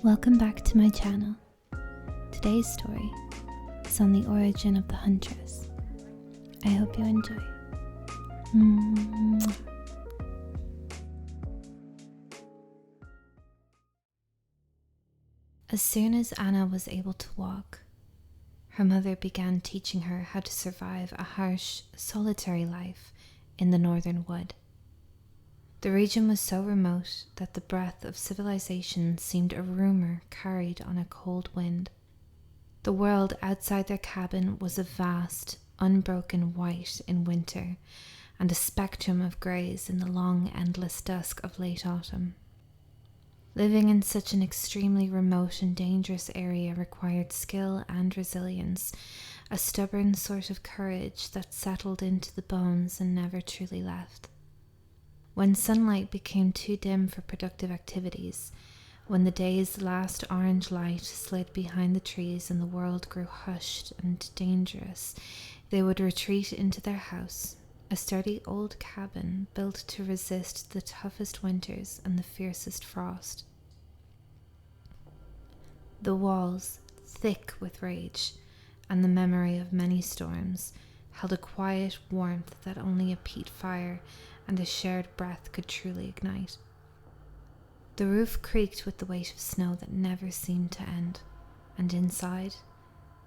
Welcome back to my channel. Today's story is on the origin of the Huntress. I hope you enjoy. As soon as Anna was able to walk, her mother began teaching her how to survive a harsh, solitary life in the northern wood. The region was so remote that the breath of civilization seemed a rumor carried on a cold wind. The world outside their cabin was a vast, unbroken white in winter, and a spectrum of greys in the long, endless dusk of late autumn. Living in such an extremely remote and dangerous area required skill and resilience, a stubborn sort of courage that settled into the bones and never truly left. When sunlight became too dim for productive activities, when the day's last orange light slid behind the trees and the world grew hushed and dangerous, they would retreat into their house, a sturdy old cabin built to resist the toughest winters and the fiercest frost. The walls, thick with rage and the memory of many storms, held a quiet warmth that only a peat fire and a shared breath could truly ignite. The roof creaked with the weight of snow that never seemed to end, and inside,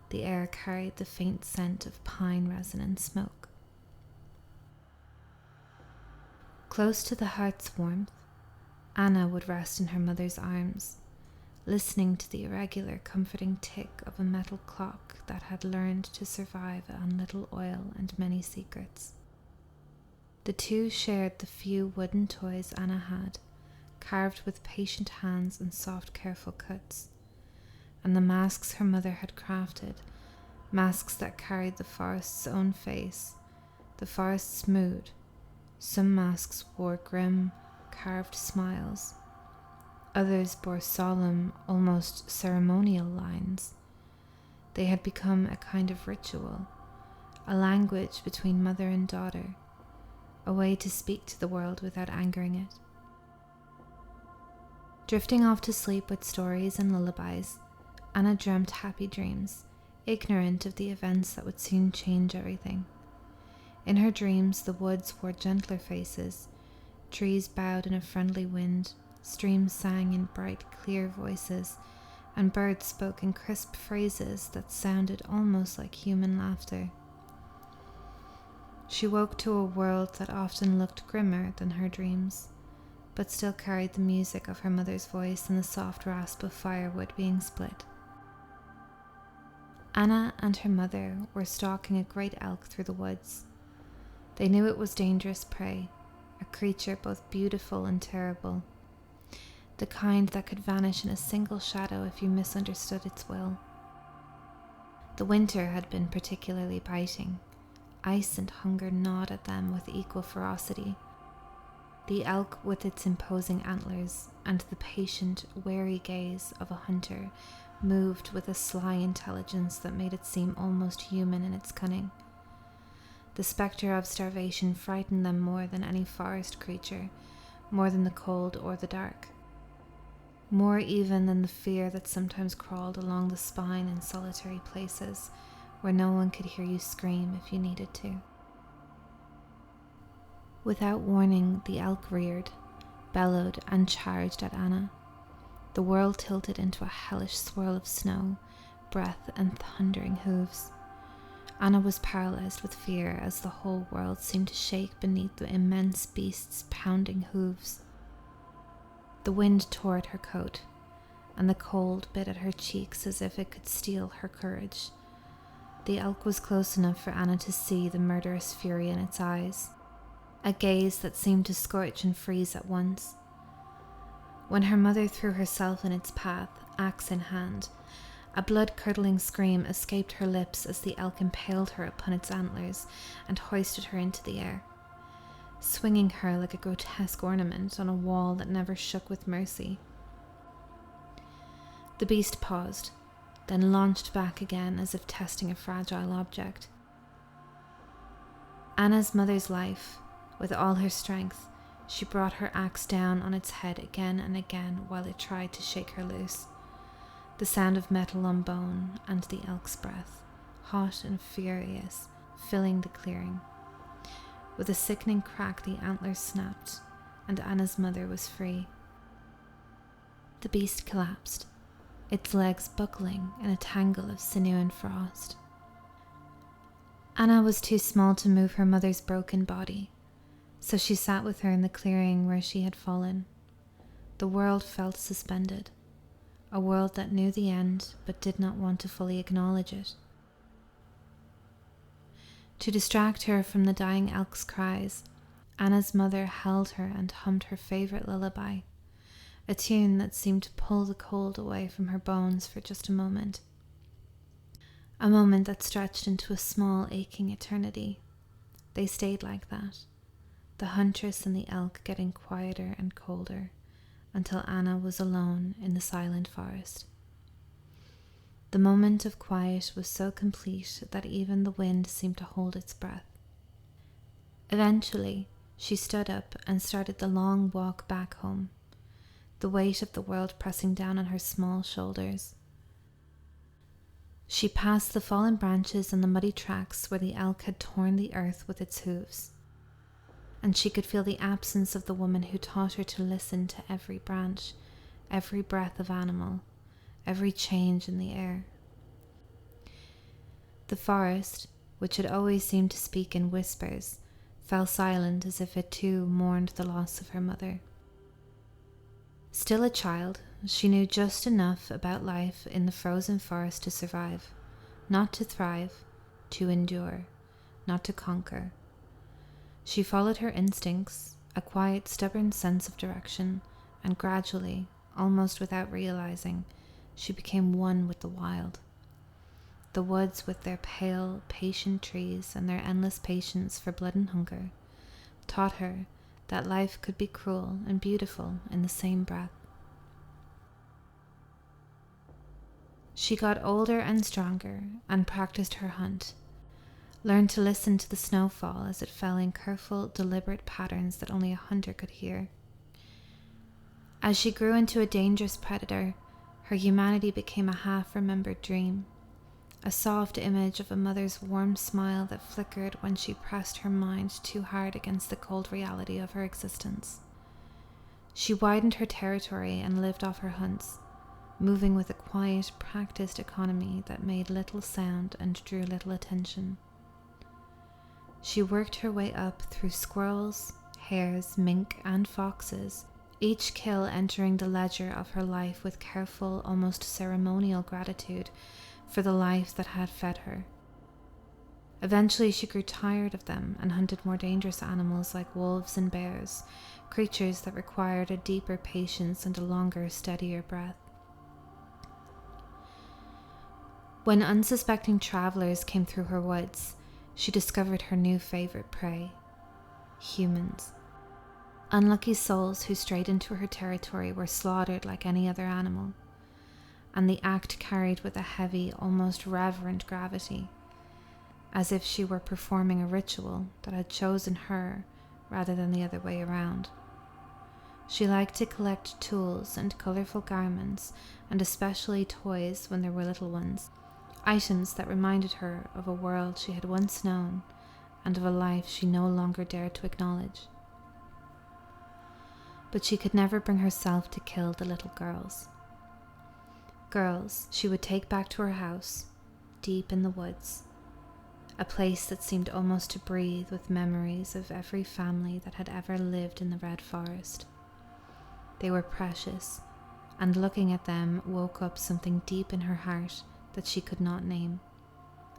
the air carried the faint scent of pine resin and smoke. Close to the hearth's warmth, Anna would rest in her mother's arms, listening to the irregular, comforting tick of a metal clock that had learned to survive on little oil and many secrets. The two shared the few wooden toys Anna had, carved with patient hands and soft, careful cuts, and the masks her mother had crafted, masks that carried the forest's own face, the forest's mood. Some masks wore grim, carved smiles. Others bore solemn, almost ceremonial lines. They had become a kind of ritual, a language between mother and daughter, a way to speak to the world without angering it. Drifting off to sleep with stories and lullabies, Anna dreamt happy dreams, ignorant of the events that would soon change everything. In her dreams, the woods wore gentler faces, trees bowed in a friendly wind, streams sang in bright, clear voices, and birds spoke in crisp phrases that sounded almost like human laughter. She woke to a world that often looked grimmer than her dreams, but still carried the music of her mother's voice and the soft rasp of firewood being split. Anna and her mother were stalking a great elk through the woods. They knew it was dangerous prey, a creature both beautiful and terrible, the kind that could vanish in a single shadow if you misunderstood its will. The winter had been particularly biting. Ice and hunger gnawed at them with equal ferocity. The elk, with its imposing antlers and the patient, wary gaze of a hunter, moved with a sly intelligence that made it seem almost human in its cunning. The spectre of starvation frightened them more than any forest creature, more than the cold or the dark, more even than the fear that sometimes crawled along the spine in solitary places where no one could hear you scream if you needed to. Without warning, the elk reared, bellowed, and charged at Anna. The world tilted into a hellish swirl of snow, breath, and thundering hooves. Anna was paralyzed with fear as the whole world seemed to shake beneath the immense beast's pounding hooves. The wind tore at her coat, and the cold bit at her cheeks as if it could steal her courage. The elk was close enough for Anna to see the murderous fury in its eyes, a gaze that seemed to scorch and freeze at once. When her mother threw herself in its path, axe in hand, a blood-curdling scream escaped her lips as the elk impaled her upon its antlers and hoisted her into the air, swinging her like a grotesque ornament on a wall that never shook with mercy. The beast paused, then launched back again as if testing a fragile object. Anna's mother's life, with all her strength, she brought her axe down on its head again and again while it tried to shake her loose. the sound of metal on bone and the elk's breath, hot and furious, filling the clearing. With a sickening crack, the antlers snapped, and Anna's mother was free. The beast collapsed, its legs buckling in a tangle of sinew and frost. Anna was too small to move her mother's broken body, so she sat with her in the clearing where she had fallen. The world felt suspended, a world that knew the end but did not want to fully acknowledge it. To distract her from the dying elk's cries, Anna's mother held her and hummed her favorite lullaby, a tune that seemed to pull the cold away from her bones for just a moment that stretched into a small, aching eternity. They stayed like that, the huntress and the elk getting quieter and colder, until Anna was alone in the silent forest. The moment of quiet was so complete that even the wind seemed to hold its breath. Eventually, she stood up and started the long walk back home, the weight of the world pressing down on her small shoulders. She passed the fallen branches and the muddy tracks where the elk had torn the earth with its hooves, and she could feel the absence of the woman who taught her to listen to every branch, every breath of animal, every change in the air. The forest, which had always seemed to speak in whispers, fell silent as if it too mourned the loss of her mother. Still a child, she knew just enough about life in the frozen forest to survive, not to thrive, to endure, not to conquer. She followed her instincts, a quiet, stubborn sense of direction, and gradually, almost without realizing, she became one with the wild. The woods, with their pale, patient trees and their endless patience for blood and hunger, taught her that life could be cruel and beautiful in the same breath. She got older and stronger and practiced her hunt, learned to listen to the snowfall as it fell in careful, deliberate patterns that only a hunter could hear. As she grew into a dangerous predator, her humanity became a half-remembered dream, a soft image of a mother's warm smile that flickered when she pressed her mind too hard against the cold reality of her existence. She widened her territory and lived off her hunts, moving with a quiet, practiced economy that made little sound and drew little attention. She worked her way up through squirrels, hares, mink, and foxes, each kill entering the ledger of her life with careful, almost ceremonial gratitude for the life that had fed her. Eventually she grew tired of them and hunted more dangerous animals like wolves and bears, creatures that required a deeper patience and a longer, steadier breath. When unsuspecting travelers came through her woods, she discovered her new favorite prey: humans. Unlucky souls who strayed into her territory were slaughtered like any other animal, and the act carried with a heavy, almost reverent gravity, as if she were performing a ritual that had chosen her rather than the other way around. She liked to collect tools and colorful garments, and especially toys when there were little ones, items that reminded her of a world she had once known and of a life she no longer dared to acknowledge. But she could never bring herself to kill the little girls. Girls she would take back to her house, deep in the woods, a place that seemed almost to breathe with memories of every family that had ever lived in the Red Forest. They were precious, and looking at them woke up something deep in her heart that she could not name,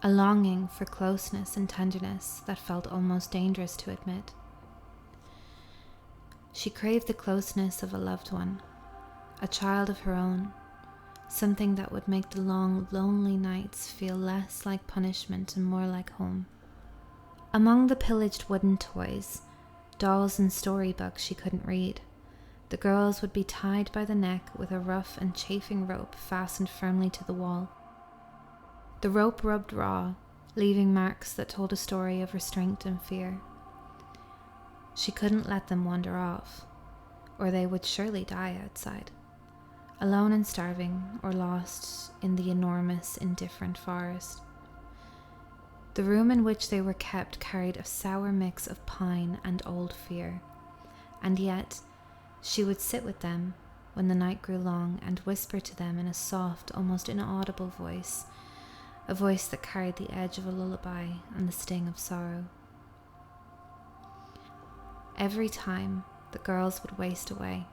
a longing for closeness and tenderness that felt almost dangerous to admit. She craved the closeness of a loved one, a child of her own, something that would make the long, lonely nights feel less like punishment and more like home. Among the pillaged wooden toys, dolls and storybooks she couldn't read, the girls would be tied by the neck with a rough and chafing rope fastened firmly to the wall. The rope rubbed raw, leaving marks that told a story of restraint and fear. She couldn't let them wander off, or they would surely die outside. alone and starving, or lost in the enormous, indifferent forest. The room in which they were kept carried a sour mix of pine and old fear, and yet she would sit with them when the night grew long and whisper to them in a soft, almost inaudible voice, a voice that carried the edge of a lullaby and the sting of sorrow. Every time the girls would waste away,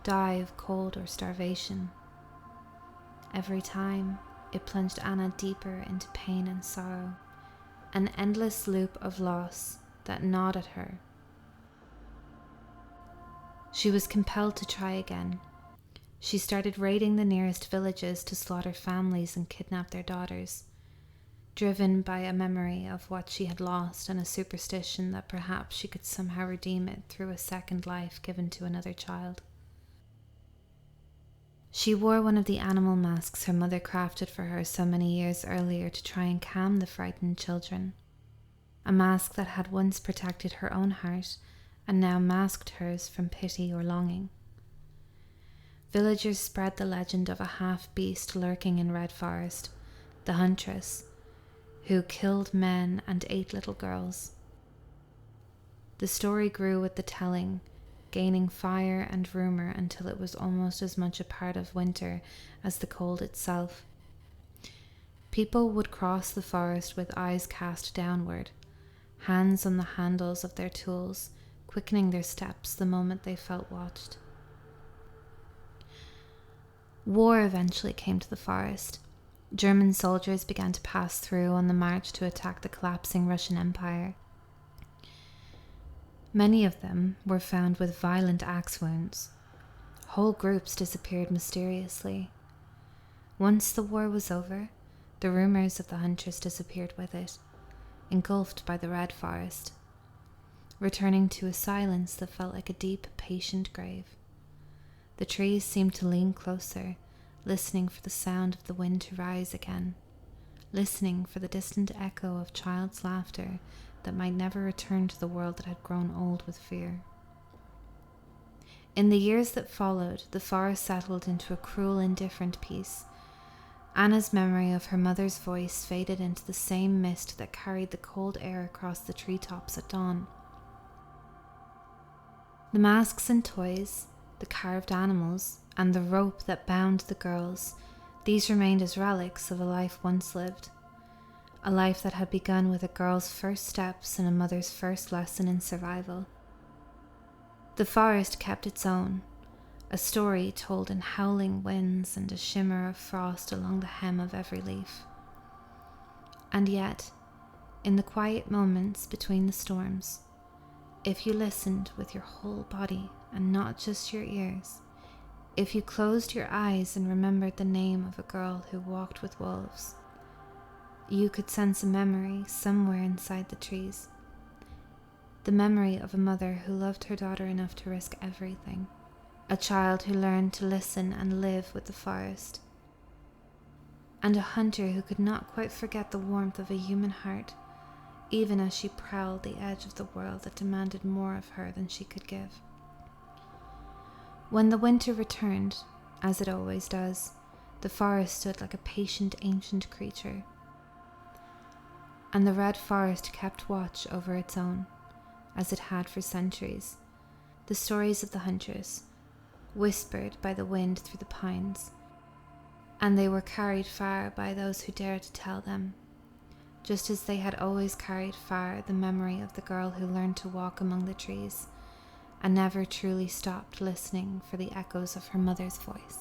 die of cold or starvation. Every time it plunged Anna deeper into pain and sorrow, an endless loop of loss that gnawed at her. She was compelled to try again. She started raiding the nearest villages to slaughter families and kidnap their daughters, driven by a memory of what she had lost and a superstition that perhaps she could somehow redeem it through a second life given to another child. She wore one of the animal masks her mother crafted for her so many years earlier to try and calm the frightened children, a mask that had once protected her own heart and now masked hers from pity or longing. Villagers spread the legend of a half-beast lurking in Red Forest, the Huntress, who killed men and ate little girls. The story grew with the telling, gaining fire and rumor until it was almost as much a part of winter as the cold itself. People would cross the forest with eyes cast downward, hands on the handles of their tools, quickening their steps the moment they felt watched. War eventually came to the forest. German soldiers began to pass through on the march to attack the collapsing Russian Empire. Many of them were found with violent axe wounds. Whole groups disappeared mysteriously. Once the war was over, the rumors of the Huntress disappeared with it, engulfed by the Red Forest, returning to a silence that felt like a deep, patient grave. The trees seemed to lean closer, listening for the sound of the wind to rise again, listening for the distant echo of child's laughter that might never return to the world that had grown old with fear. In the years that followed, the forest settled into a cruel, indifferent peace. Anna's memory of her mother's voice faded into the same mist that carried the cold air across the treetops at dawn. The masks and toys, the carved animals, and the rope that bound the girls, these remained as relics of a life once lived, a life that had begun with a girl's first steps and a mother's first lesson in survival. The forest kept its own, a story told in howling winds and a shimmer of frost along the hem of every leaf. And yet, in the quiet moments between the storms, if you listened with your whole body and not just your ears, if you closed your eyes and remembered the name of a girl who walked with wolves, you could sense a memory somewhere inside the trees. The memory of a mother who loved her daughter enough to risk everything. A child who learned to listen and live with the forest. And a hunter who could not quite forget the warmth of a human heart, even as she prowled the edge of the world that demanded more of her than she could give. When the winter returned, as it always does, the forest stood like a patient ancient creature. And the Red Forest kept watch over its own, as it had for centuries. The stories of the Huntress, whispered by the wind through the pines, and they were carried far by those who dared to tell them, just as they had always carried far the memory of the girl who learned to walk among the trees and never truly stopped listening for the echoes of her mother's voice.